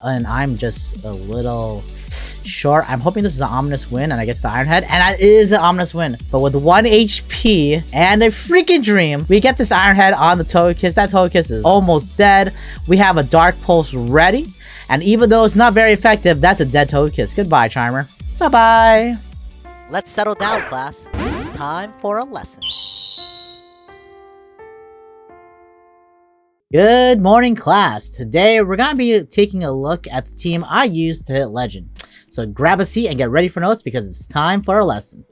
and I'm just a little short. I'm hoping this is an ominous win and I get to the Iron Head, and it is an ominous win. But with 1 HP and a freaking dream, we get this Iron Head on the Togekiss. That Togekiss is almost dead. We have a Dark Pulse ready, and even though it's not very effective, that's a dead Togekiss. Goodbye, Charmer. Bye-bye. Let's settle down, class. It's time for a lesson. Good morning, class. Today, we're going to be taking a look at the team I used to hit Legend. So grab a seat and get ready for notes because it's time for a lesson.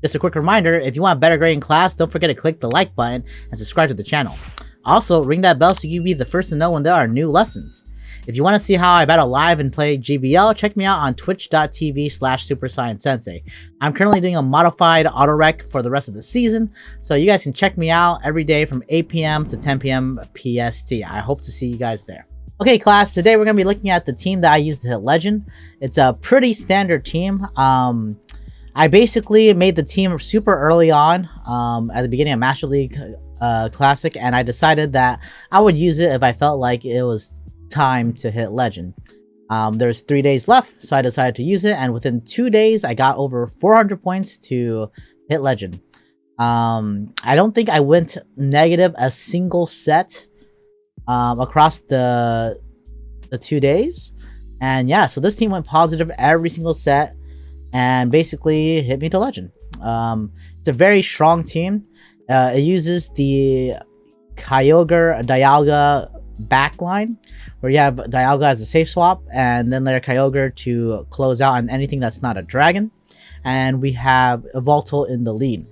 Just a quick reminder, if you want a better grade in class, don't forget to click the like button and subscribe to the channel. Also, ring that bell so you'll be the first to know when there are new lessons. If you want to see how I battle live and play GBL, check me out on twitch.tv/SuperScienceSensei. I'm currently doing a modified auto-rec for the rest of the season, so you guys can check me out every day from 8 PM to 10 PM PST. I hope to see you guys there. Okay, class, today we're going to be looking at the team that I used to hit Legend. It's a pretty standard team. I basically made the team super early on at the beginning of Master League Classic, and I decided that I would use it if I felt like it was time to hit Legend. There's 3 days left, so I decided to use it, and within 2 days I got over 400 points to hit Legend. I don't think I went negative a single set across the 2 days, and yeah, so this team went positive every single set and basically hit me to Legend. It's a very strong team. It uses the Kyogre Dialga backline, where you have Dialga as a safe swap and then later Kyogre to close out on anything that's not a dragon, and we have Yveltal in the lead.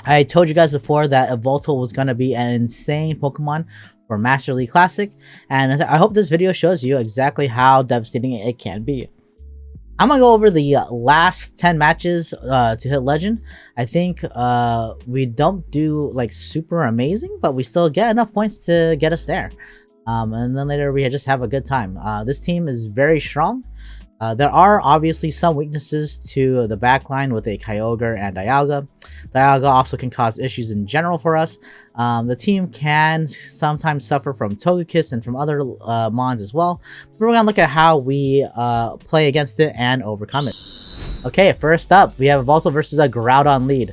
I told you guys before that Yveltal was going to be an insane Pokemon for Master League Classic, and I hope this video shows you exactly how devastating it can be. I'm gonna go over the last 10 matches to hit Legend. I think we don't do like super amazing, but we still get enough points to get us there. And then later we just have a good time. This team is very strong. There are obviously some weaknesses to the backline with a Kyogre and Dialga. Dialga also can cause issues in general for us. The team can sometimes suffer from Togekiss and from other mons as well. But we're going to look at how we play against it and overcome it. Okay, first up, we have Yveltal versus a Groudon lead.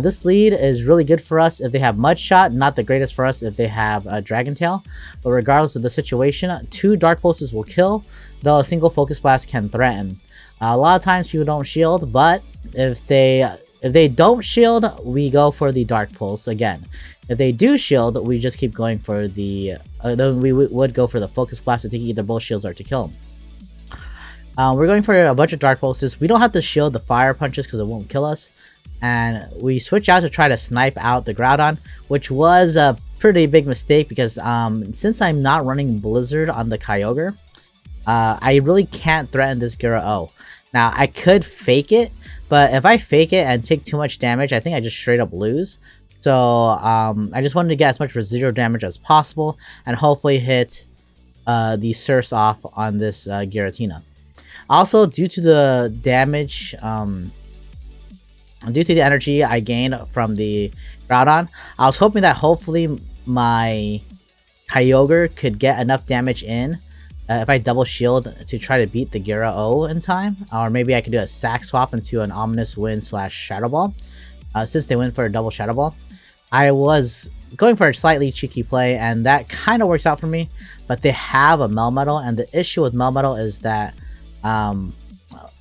This lead is really good for us if they have Mud Shot, not the greatest for us if they have Dragon Tail. But regardless of the situation, 2 Dark Pulses will kill, though a single Focus Blast can threaten. A lot of times people don't shield, but if they don't shield, we go for the Dark Pulse again. If they do shield, we just keep going for the then we would go for the Focus Blast to take either both shields or to kill them. We're going for a bunch of Dark Pulses. We don't have to shield the Fire Punches because it won't kill us. And we switch out to try to snipe out the Groudon, which was a pretty big mistake because since I'm not running Blizzard on the Kyogre, I really can't threaten this Gyro-O. Now, I could fake it, but if I fake it and take too much damage, I think I just straight up lose. So I just wanted to get as much residual damage as possible and hopefully hit the Surfs off on this Giratina. Also, due to the damage, due to the energy I gained from the Groudon, I was hoping that hopefully my Kyogre could get enough damage in if I double shield to try to beat the Gyro-O in time, or maybe I could do a sack swap into an Ominous Wind / Shadow Ball. Since they went for a double Shadow Ball, I was going for a slightly cheeky play, and that kind of works out for me. But they have a Melmetal, and the issue with Melmetal is that,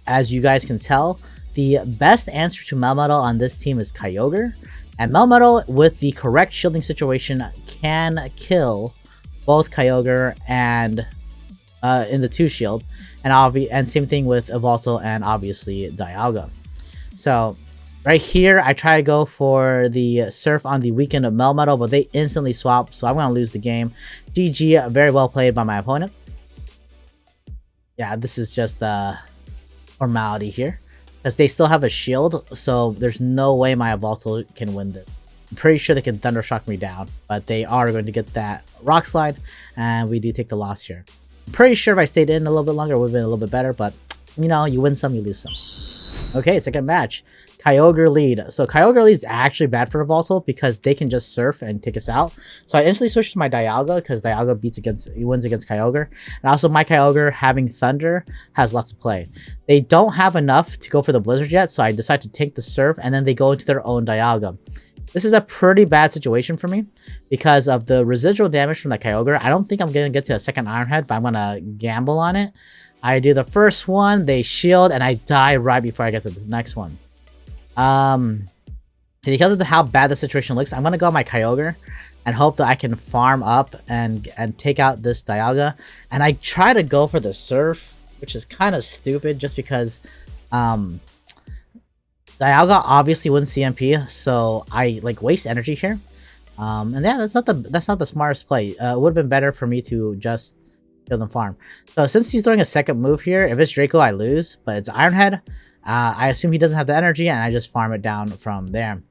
as you guys can tell, the best answer to Melmetal on this team is Kyogre, and Melmetal with the correct shielding situation can kill both Kyogre and in the 2 shield, and same thing with Yveltal and obviously Dialga. So right here I try to go for the Surf on the weekend of Melmetal, but they instantly swap, so I'm gonna lose the game. GG, very well played by my opponent. Yeah, this is just a formality here, because they still have a shield, so there's no way my Yveltal can win this. I'm pretty sure they can Thundershock me down, but they are going to get that Rock Slide, and we do take the loss here. I'm pretty sure if I stayed in a little bit longer, it would have been a little bit better, but, you know, you win some, you lose some. Okay, second match. Kyogre lead. So Kyogre lead is actually bad for Yveltal because they can just surf and take us out. So I instantly switched to my Dialga because Dialga wins against Kyogre. And also my Kyogre having Thunder has lots of play. They don't have enough to go for the Blizzard yet, so I decide to take the surf and then they go into their own Dialga. This is a pretty bad situation for me because of the residual damage from the Kyogre. I don't think I'm going to get to a second Iron Head, but I'm going to gamble on it. I do the first one, they shield, and I die right before I get to the next one. Because of how bad the situation looks, I'm going to go on my Kyogre and hope that I can farm up and take out this Dialga. And I try to go for the Surf, which is kind of stupid just because Dialga obviously wins CMP, so I like waste energy here. And yeah, that's not the smartest play. It would have been better for me to just kill them farm. So since he's throwing a second move here, if it's Draco, I lose, but it's Iron Head. I assume he doesn't have the energy, and I just farm it down from there.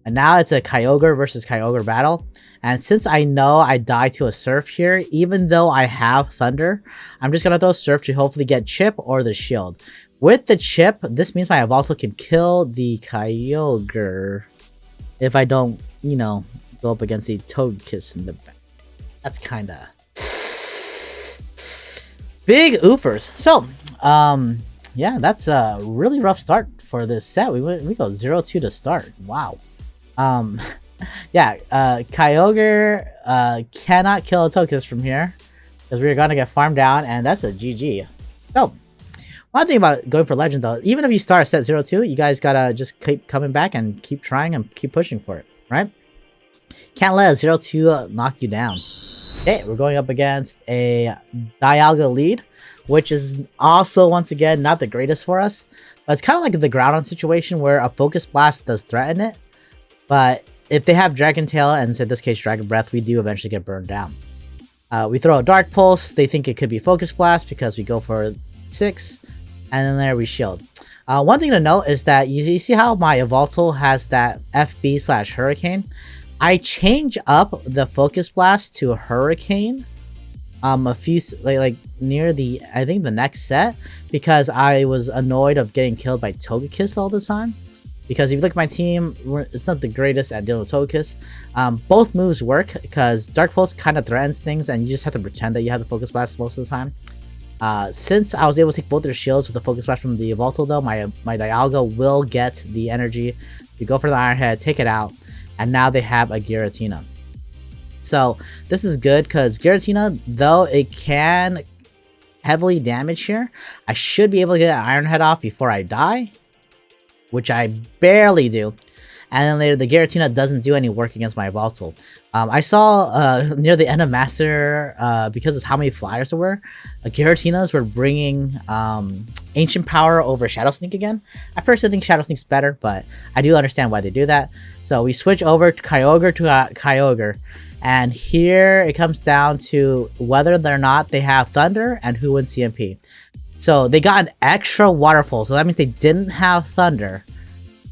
And now it's a Kyogre versus Kyogre battle. And since I know I die to a Surf here, even though I have Thunder, I'm just going to throw Surf to hopefully get Chip or the Shield. With the Chip, this means my Yveltal can kill the Kyogre if I don't, you know, go up against a Togekiss in the back. That's kind of big oofers. So, yeah, that's a really rough start for this set. We go 0-2 to start. Wow. Yeah, Kyogre cannot kill a Togekiss from here because we're gonna get farmed down, and that's a GG. So, one thing about going for Legend though, even if you start set 0-2, you guys gotta just keep coming back and keep trying and keep pushing for it, right? Can't let a 0-2 knock you down. Okay, we're going up against a Dialga lead, which is also, once again, not the greatest for us. But it's kind of like the Groudon situation where a Focus Blast does threaten it. But if they have Dragon Tail, and in this case Dragon Breath, we do eventually get burned down. We throw a Dark Pulse. They think it could be Focus Blast because we go for 6. And then there we shield. One thing to note is that you see how my Yveltal has that FB/Hurricane? I change up the Focus Blast to a Hurricane a few like near the, I think, the next set, because I was annoyed of getting killed by Togekiss all the time. Because if you look at my team, it's not the greatest at dealing with Togekiss. Both moves work because Dark Pulse kind of threatens things and you just have to pretend that you have the Focus Blast most of the time. Since I was able to take both their shields with the Focus Blast from the Yveltal though, my Dialga will get the energy to go for the Iron Head, take it out, and now they have a Giratina. So this is good because Giratina, though it can heavily damage here, I should be able to get an Iron Head off before I die, which I barely do. And then later the Giratina doesn't do any work against my Yveltal. I saw near the end of Master, because of how many flyers there were, Giratinas were bringing Ancient Power over Shadow Sneak again. I personally think Shadow Sneak's better, but I do understand why they do that. So we switch over to Kyogre. And here it comes down to whether or not they have Thunder and who wins CMP. So they got an extra Waterfall, so that means they didn't have Thunder.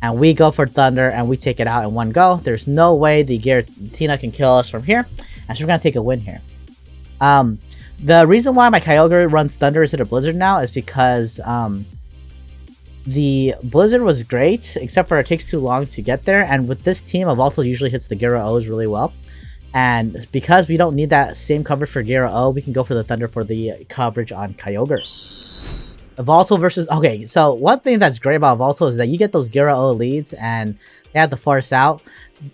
And we go for Thunder and we take it out in one go. There's no way the Giratina can kill us from here. And so we're going to take a win here. The reason why my Kyogre runs Thunder instead of Blizzard now is because the Blizzard was great, except for it takes too long to get there. And with this team, Yveltal usually hits the Gyro-O's really well. And because we don't need that same coverage for Gyro-O, we can go for the Thunder for the coverage on Kyogre. Yveltal versus... Okay, so one thing that's great about Yveltal is that you get those Gyro-O leads and they have to force out.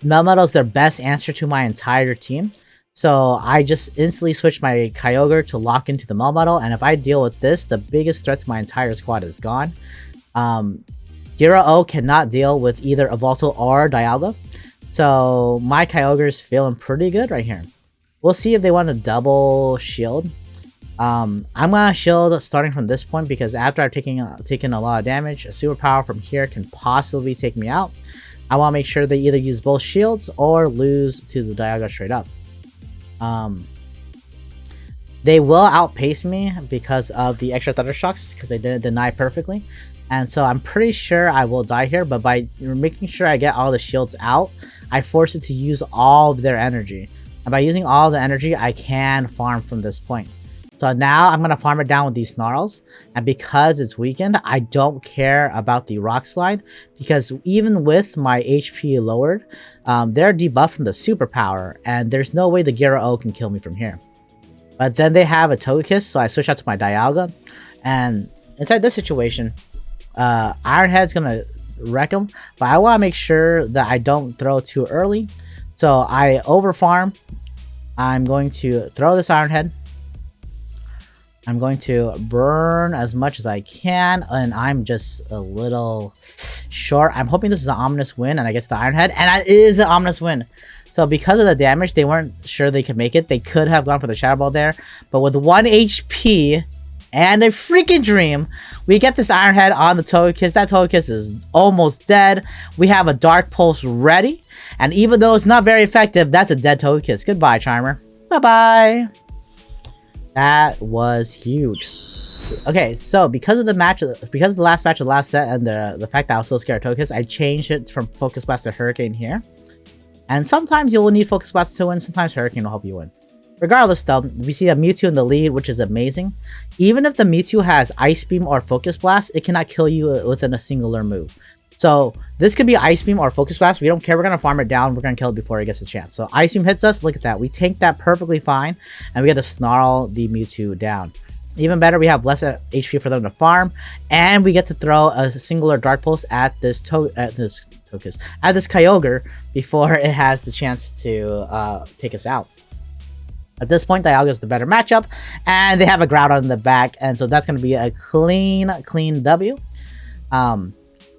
Melmetal is their best answer to my entire team. So I just instantly switch my Kyogre to lock into the Melmetal, and if I deal with this, the biggest threat to my entire squad is gone. Gyro-O cannot deal with either Yveltal or Dialga. So my Kyogre is feeling pretty good right here. We'll see if they want to double shield. I'm gonna shield starting from this point because after I've taken a lot of damage, a superpower from here can possibly take me out. I want to make sure they either use both shields or lose to the Dialga straight up. They will outpace me because of the extra Thunder Shocks because they didn't deny perfectly. And so I'm pretty sure I will die here, but by making sure I get all the shields out, I force it to use all of their energy. And by using all the energy, I can farm from this point. So now I'm going to farm it down with these snarls. And because it's weakened, I don't care about the rock slide. Because even with my HP lowered, they're debuffed from the superpower. And there's no way the Gyaro can kill me from here. But then they have a Togekiss, so I switch out to my Dialga. And inside this situation, Ironhead's going to wreck him. But I want to make sure that I don't throw too early. So I overfarm. I'm going to throw this Ironhead. I'm going to burn as much as I can, and I'm just a little short. I'm hoping this is an ominous win, and I get to the Ironhead, and it is an ominous win. So because of the damage, they weren't sure they could make it. They could have gone for the Shadow Ball there, but with 1 HP and a freaking dream, we get this Ironhead on the Togekiss. That Togekiss is almost dead. We have a Dark Pulse ready, and even though it's not very effective, that's a dead Togekiss. Goodbye, Charmer. Bye-bye. That was huge. Okay, so because of the last match of the last set and the fact that I was so scared of Togekiss, I changed it from Focus Blast to Hurricane here. And sometimes you will need Focus Blast to win, sometimes Hurricane will help you win. Regardless though, we see a Mewtwo in the lead, which is amazing. Even if the Mewtwo has Ice Beam or Focus Blast, it cannot kill you within a singular move. So this could be Ice Beam or Focus Blast. We don't care. We're going to farm it down. We're going to kill it before it gets a chance. So Ice Beam hits us. Look at that. We tank that perfectly fine. And we get to Snarl the Mewtwo down. Even better, we have less HP for them to farm. And we get to throw a singular Dark Pulse at this Kyogre before it has the chance to take us out. At this point, Dialga is the better matchup. And they have a Groudon in the back. And so that's going to be a clean W.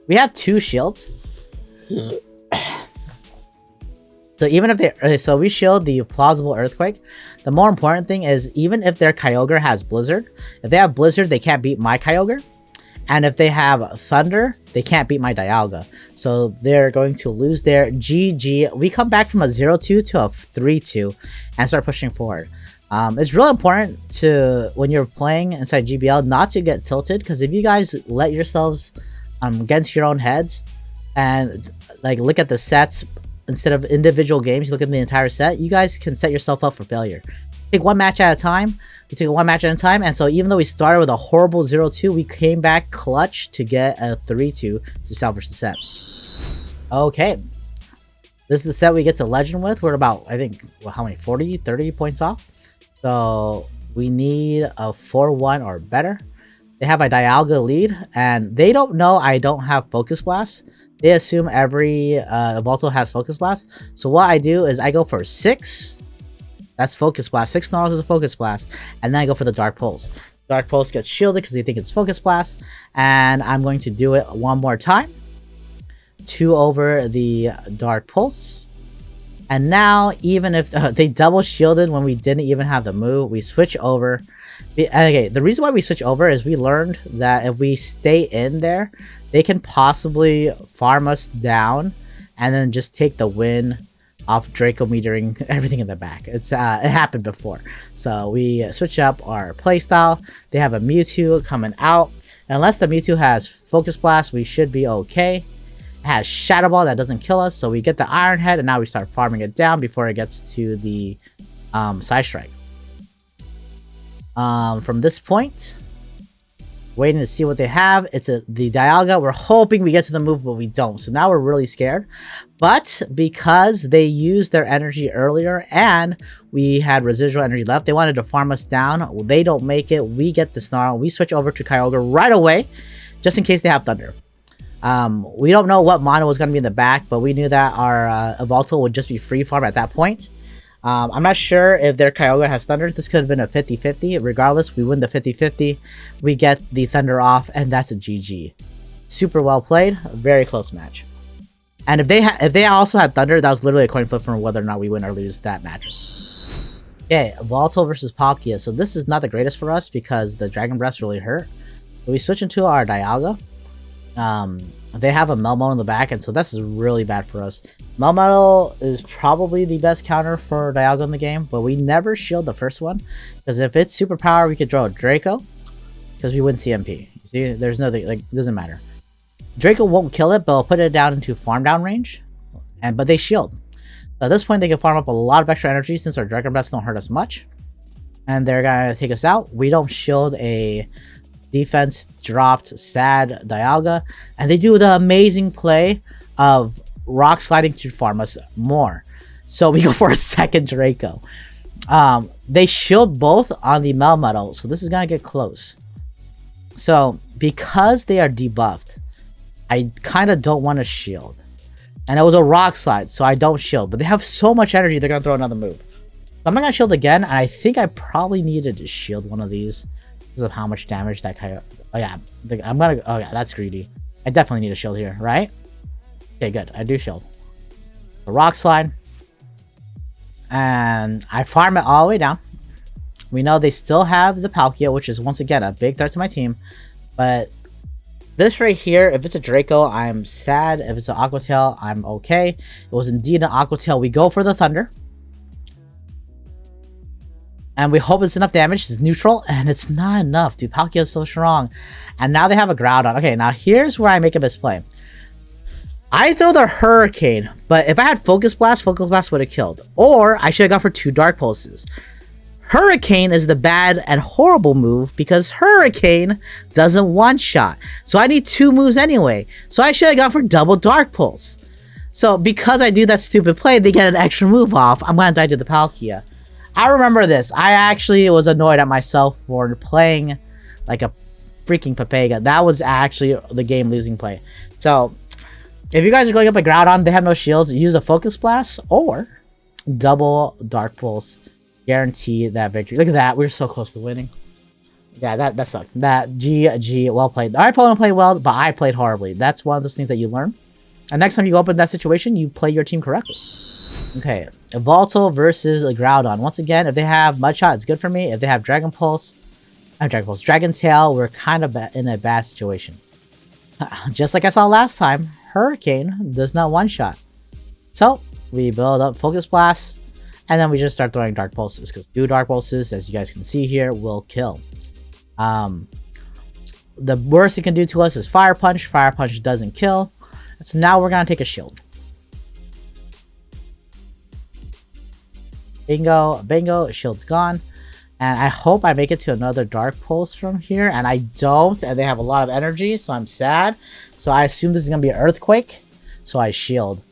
We have 2 shields. So even if so we shield the plausible Earthquake. The more important thing is even if their Kyogre has Blizzard, if they have Blizzard, they can't beat my Kyogre. And if they have Thunder, they can't beat my Dialga. So they're going to lose their GG. We come back from a 0-2 to a 3-2 and start pushing forward. It's really important to, when you're playing inside GBL, not to get tilted. Because if you guys let yourselves get into your own heads and like look at the sets instead of individual games, you look at the entire set, you guys can set yourself up for failure. Take one match at a time. We took it one match at a time, and so even though we started with a horrible 0-2, we came back clutch to get a 3-2 to salvage the set. Okay, this is the set we get to Legend with. We're about, I think, well, how many, 40, 30 points off. So we need a 4-1 or better. They have a Dialga lead, and they don't know I don't have Focus Blast. They assume every Yveltal has Focus Blast. So what I do is I go for 6. That's Focus Blast. 6 Snarls is a Focus Blast. And then I go for the Dark Pulse. Dark Pulse gets shielded because they think it's Focus Blast. And I'm going to do it one more time. 2 over the Dark Pulse. And now, even if they double shielded when we didn't even have the move, we switch over. Okay, the reason why we switch over is we learned that if we stay in there, they can possibly farm us down and then just take the win off Draco metering everything in the back. It happened before. So we switch up our playstyle. They have a Mewtwo coming out. Unless the Mewtwo has Focus Blast, we should be okay. It has Shadow Ball that doesn't kill us, so we get the Iron Head, and now we start farming it down before it gets to the Side Strike. From this point, waiting to see what they have. It's the Dialga. We're hoping we get to the move, but we don't. So now we're really scared. But because they used their energy earlier and we had residual energy left, they wanted to farm us down. They don't make it. We get the Snarl. We switch over to Kyogre right away, just in case they have Thunder. We don't know what mono was going to be in the back, but we knew that our Yveltal would just be free farm at that point. I'm not sure if their Kyogre has Thunder. This could have been a 50-50. Regardless, we win the 50-50. We get the Thunder off, and that's a GG. Super well played. A very close match. And if they also had Thunder, that was literally a coin flip from whether or not we win or lose that match. Okay, Yveltal versus Palkia. So this is not the greatest for us because the Dragon Breath really hurt. So we switch into our Dialga. They have a Melmetal in the back, and so this is really bad for us. Melmetal is probably the best counter for Dialga in the game, but we never shield the first one, because if it's superpower, we could draw a Draco, because we win CMP. You see, there's nothing, like, it doesn't matter. Draco won't kill it, but I'll put it down into farm down range, but they shield. So at this point, they can farm up a lot of extra energy since our Dragon Breaths don't hurt us much. and they're gonna take us out. We don't shield a defense dropped sad Dialga, and they do the amazing play of rock sliding to farm us more. So we go for a second Draco. They shield both on the Melmetal, so this is gonna get close. So because they are debuffed, I kind of don't want to shield. And it was a rock slide, so I don't shield. But they have so much energy, they're gonna throw another move. I'm not gonna shield again, and I think I probably needed to shield one of these because of how much damage that Kyogre. Oh yeah, I'm gonna. Oh yeah, that's greedy. I definitely need a shield here, right? Okay, good. I do shield. The rock slide, and I farm it all the way down. We know they still have the Palkia, which is once again a big threat to my team. But this right here, if it's a Draco, I'm sad. If it's an Aqua Tail, I'm okay. It was indeed an Aqua Tail. We go for the Thunder. And we hope it's enough damage. It's neutral, and it's not enough. Dude, Palkia is so strong. And now they have a Groudon. Okay, now here's where I make a misplay. I throw the Hurricane, but if I had Focus Blast would have killed. Or I should have gone for 2 Dark Pulses. Hurricane is the bad and horrible move because Hurricane doesn't one-shot. So I need 2 moves anyway. So I should have gone for double Dark Pulse. So because I do that stupid play, they get an extra move off. I'm going to die to the Palkia. I remember this. I actually was annoyed at myself for playing like a freaking Papega. That was actually the game losing play. So if you guys are going up a Groudon, they have no shields, use a Focus Blast or double Dark Pulse. Guarantee that victory. Look at that. We're so close to winning. Yeah, that sucked. That GG, well played. Our opponent played well, but I played horribly. That's one of those things that you learn. And next time you go up in that situation, you play your team correctly. Okay, Yveltal versus a Groudon. Once again, if they have Mud Shot, it's good for me. If they have Dragon Tail, we're kind of in a bad situation. Just like I saw last time, Hurricane does not one-shot. So, we build up Focus Blast, and then we just start throwing Dark Pulses, because 2 Dark Pulses, as you guys can see here, will kill. The worst it can do to us is Fire Punch. Fire Punch doesn't kill. So now we're going to take a shield. Bingo, bingo, shield's gone. And I hope I make it to another Dark Pulse from here. And I don't, and they have a lot of energy, so I'm sad. So I assume this is going to be an Earthquake. So I shield.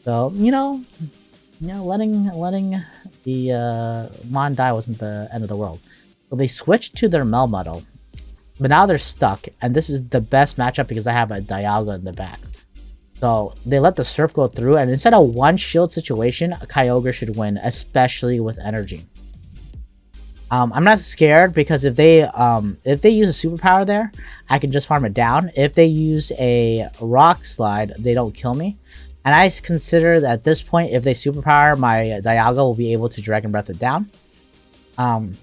So, letting the Mon die wasn't the end of the world. So they switched to their Melmetal. But now they're stuck. And this is the best matchup because I have a Dialga in the back. So they let the Surf go through, and instead of one shield situation, Kyogre should win, especially with energy. I'm not scared because if they use a superpower there, I can just farm it down. If they use a Rock Slide, they don't kill me. And I consider that at this point, if they superpower, my Dialga will be able to Dragon Breath it down. I'm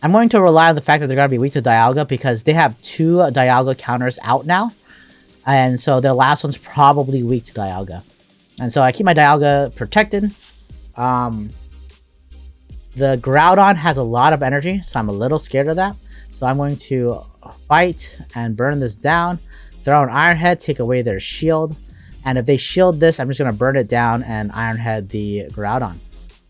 going to rely on the fact that they're going to be weak to Dialga because they have 2 Dialga counters out now. And so their last one's probably weak to Dialga. And so I keep my Dialga protected. The Groudon has a lot of energy, so I'm a little scared of that. So I'm going to fight and burn this down. Throw an Iron Head, take away their shield. And if they shield this, I'm just going to burn it down and Iron Head the Groudon.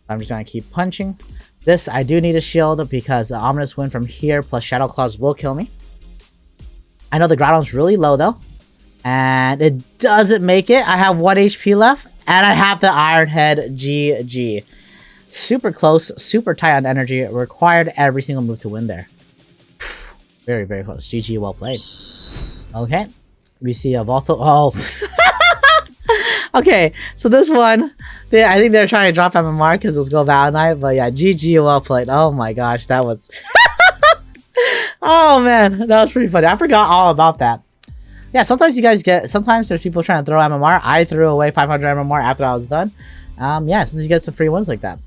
I'm just going to keep punching. This, I do need a shield because the Ominous Wind from here plus Shadow Claws will kill me. I know the Groudon's really low though. And it doesn't make it. I have 1 HP left. And I have the Iron Head. GG. Super close. Super tight on energy. It required every single move to win there. Very, very close. GG, well played. Okay. We see a Yveltal. Oh. Okay. So this one, I think they're trying to drop MMR because it was Go Battle Night. But yeah, GG, well played. Oh my gosh. That was... Oh man. That was pretty funny. I forgot all about that. Yeah, sometimes sometimes there's people trying to throw MMR. I threw away 500 MMR after I was done. Yeah, sometimes you get some free wins like that.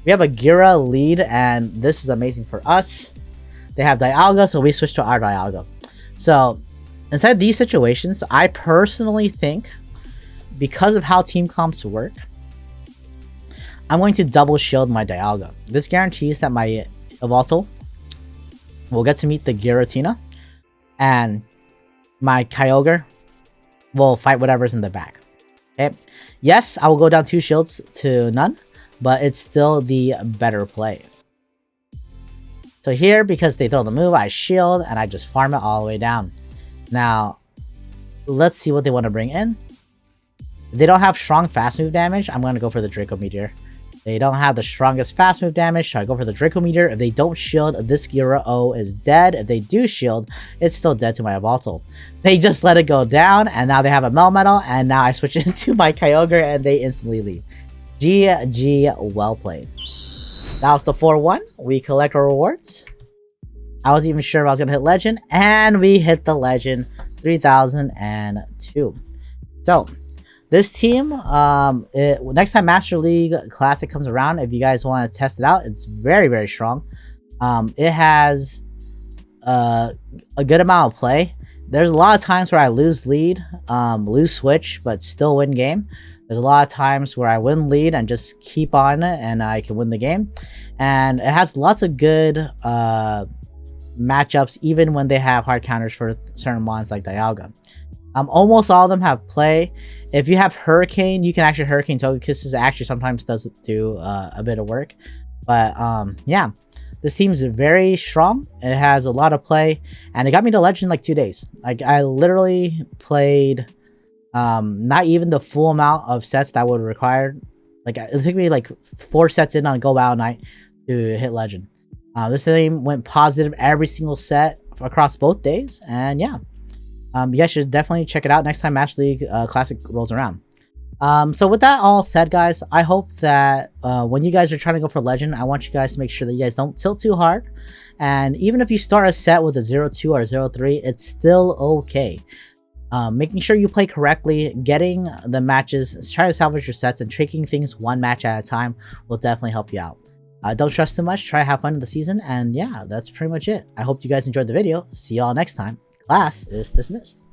We have a Gira lead, and this is amazing for us. They have Dialga, so we switch to our Dialga. So, inside these situations, I personally think, because of how team comps work, I'm going to double shield my Dialga. This guarantees that my Yveltal will get to meet the Giratina, and my Kyogre will fight whatever's in the back. Okay. Yes, I will go down 2 shields to none, but it's still the better play. So here, because they throw the move, I shield and I just farm it all the way down. Now, let's see what they want to bring in. If they don't have strong fast move damage, I'm going to go for the Draco Meteor. They don't have the strongest fast move damage, so I go for the Draco Meteor. If they don't shield, this Gyro-O is dead. If they do shield, it's still dead to my Yveltal. They just let it go down, and now they have a Melmetal, and now I switch it into my Kyogre, and they instantly leave. GG, well played. That was the 4-1. We collect our rewards. I wasn't even sure if I was going to hit Legend, and we hit the Legend 3002. So, this team, next time Master League Classic comes around, if you guys want to test it out, it's very, very strong. It has a good amount of play. There's a lot of times where I lose lead, lose switch, but still win game. There's a lot of times where I win lead and just keep on it and I can win the game. And it has lots of good matchups, even when they have hard counters for certain mons like Dialga. Almost all of them have play. If you have Hurricane, you can actually Hurricane Togekiss. It actually sometimes does do a bit of work. But yeah, this team is very strong. It has a lot of play, and it got me to Legend in like 2 days. Like I literally played not even the full amount of sets that would require. Like it took me like 4 sets in on Go Battle Night to hit Legend. This team went positive every single set across both days, and yeah. You guys should definitely check it out next time Master League Classic rolls around. So with that all said, guys, I hope that when you guys are trying to go for Legend, I want you guys to make sure that you guys don't tilt too hard. And even if you start a set with a 0-2 or 0-3, it's still okay. Making sure you play correctly, getting the matches, try to salvage your sets, and taking things one match at a time will definitely help you out. Don't stress too much, try to have fun in the season, and yeah, that's pretty much it. I hope you guys enjoyed the video. See y'all next time. Class is dismissed.